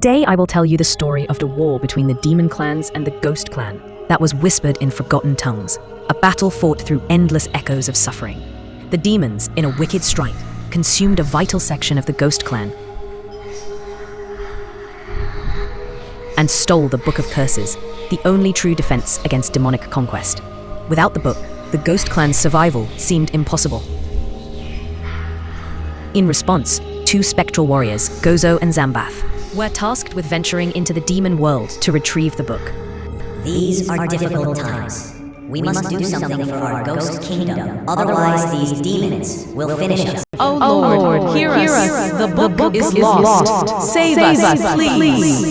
Today I will tell you the story of the war between the demon clans and the ghost clan that was whispered in forgotten tongues, a battle fought through endless echoes of suffering. The demons, in a wicked strike, consumed a vital section of the ghost clan and stole the Book of Curses, the only true defense against demonic conquest. Without the book, the ghost clan's survival seemed impossible. In response, two spectral warriors, Gozo and Zambath, were tasked with venturing into the demon world to retrieve the book. These are difficult times. We must do something for our ghost kingdom, otherwise these demons will finish us. Oh Lord, hear us. The book is lost. Save us, please.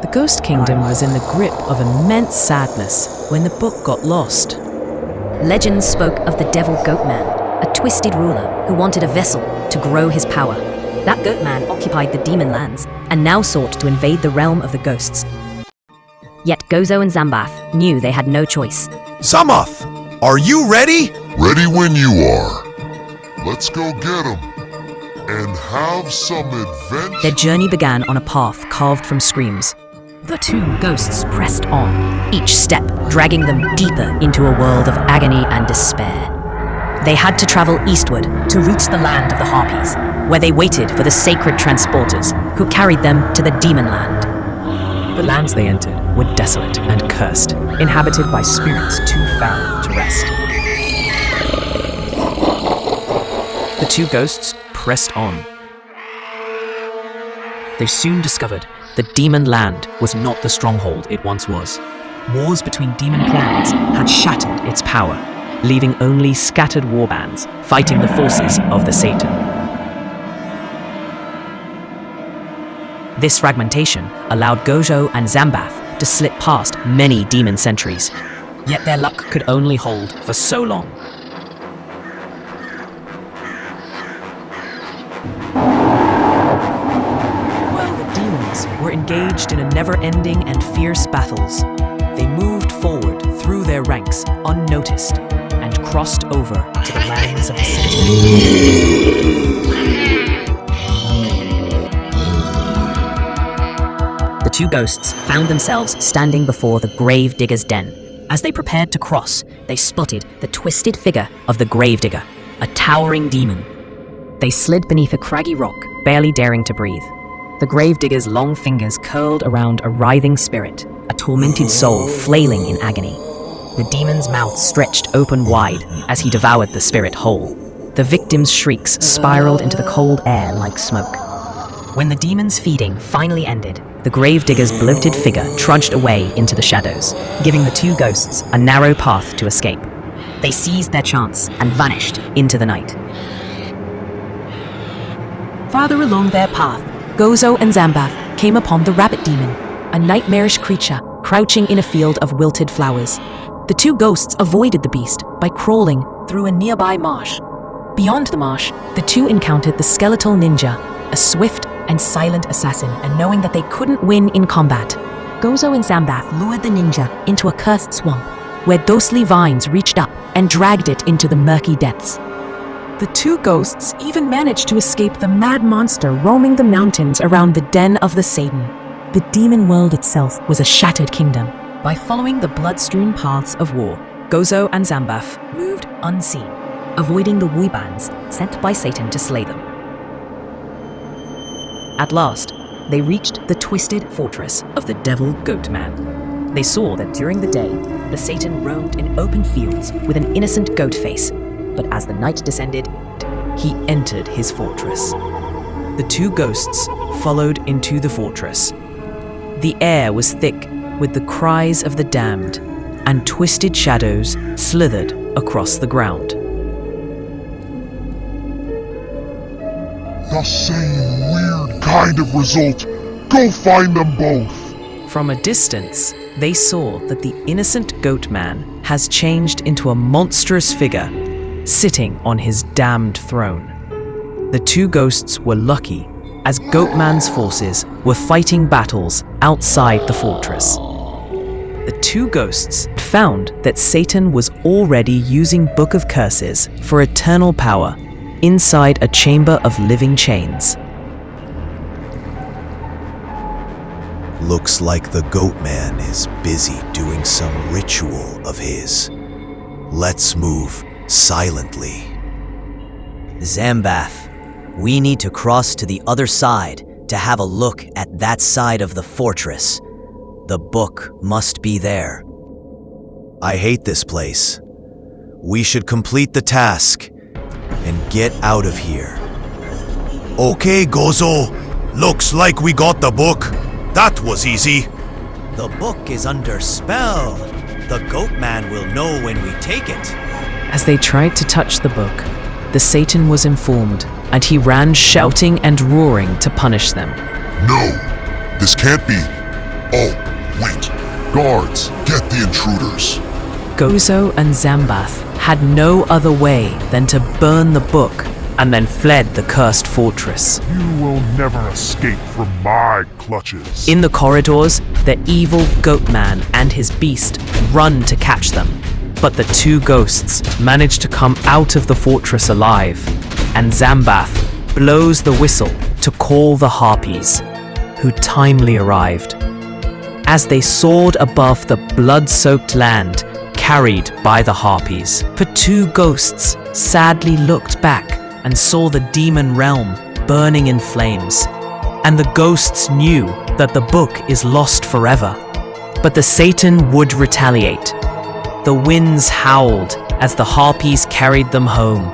The Ghost Kingdom was in the grip of immense sadness when the book got lost. Legends spoke of the Devil Goatman, a twisted ruler who wanted a vessel to grow his power. That Goatman occupied the demon lands and now sought to invade the realm of the ghosts. Yet Gozo and Zambath knew they had no choice. Zambath, are you ready? Ready when you are. Let's go get him and have some adventure. Their journey began on a path carved from screams. The two ghosts pressed on, each step dragging them deeper into a world of agony and despair. They had to travel eastward to reach the land of the Harpies, where they waited for the sacred transporters who carried them to the demon land. The lands they entered were desolate and cursed, inhabited by spirits too foul to rest. The two ghosts pressed on. They soon discovered the demon land was not the stronghold it once was. Wars between demon clans had shattered its power, leaving only scattered warbands fighting the forces of the Satan. This fragmentation allowed Gozo and Zambath to slip past many demon sentries, yet their luck could only hold for so long. While the demons were engaged in a never-ending and fierce battles, they moved forward through their ranks unnoticed and crossed over to the lands of the Satan. The two ghosts found themselves standing before the grave digger's den. As they prepared to cross, they spotted the twisted figure of the grave digger, a towering demon. They slid beneath a craggy rock, barely daring to breathe. The grave digger's long fingers curled around a writhing spirit, a tormented soul flailing in agony. The demon's mouth stretched open wide as he devoured the spirit whole. The victim's shrieks spiraled into the cold air like smoke. When the demon's feeding finally ended, the gravedigger's bloated figure trudged away into the shadows, giving the two ghosts a narrow path to escape. They seized their chance and vanished into the night. Farther along their path, Gozo and Zambath came upon the rabbit demon, a nightmarish creature crouching in a field of wilted flowers. The two ghosts avoided the beast by crawling through a nearby marsh. Beyond the marsh, the two encountered the skeletal ninja, a swift and silent assassin, and knowing that they couldn't win in combat, Gozo and Zambath lured the ninja into a cursed swamp, where ghostly vines reached up and dragged it into the murky depths. The two ghosts even managed to escape the mad monster roaming the mountains around the den of the Satan. The demon world itself was a shattered kingdom. By following the blood-strewn paths of war, Gozo and Zambath moved unseen, avoiding the Wuibands sent by Satan to slay them. At last, they reached the twisted fortress of the Devil Goatman. They saw that during the day, the Satan roamed in open fields with an innocent goat face, but as the night descended, he entered his fortress. The two ghosts followed into the fortress. The air was thick with the cries of the damned, and twisted shadows slithered across the ground. The same weird kind of result. Go find them both. From a distance, they saw that the innocent goat man has changed into a monstrous figure, sitting on his damned throne. The two ghosts were lucky, as Goatman's forces were fighting battles outside the fortress. the two ghosts found that Satan was already using Book of Curses for eternal power inside a chamber of living chains. Looks like the goat man is busy doing some ritual of his. Let's move silently. Zambath, we need to cross to the other side to have a look at that side of the fortress. The book must be there. I hate this place. We should complete the task and get out of here. Okay, Gozo. Looks like we got the book. That was easy. The book is under spell. The goat man will know when we take it. As they tried to touch the book, the Satan was informed, and he ran shouting and roaring to punish them. No, this can't be. Oh, wait. Guards, get the intruders. Gozo and Zambath had no other way than to burn the book and then fled the cursed fortress. You will never escape from my clutches. In the corridors, the evil goat man and his beast run to catch them. But the two ghosts manage to come out of the fortress alive, and Zambath blows the whistle to call the harpies, who timely arrived. As they soared above the blood-soaked land carried by the harpies, the two ghosts sadly looked back and saw the demon realm burning in flames. And the ghosts knew that the book is lost forever. But the Satan would retaliate. The winds howled as the harpies carried them home,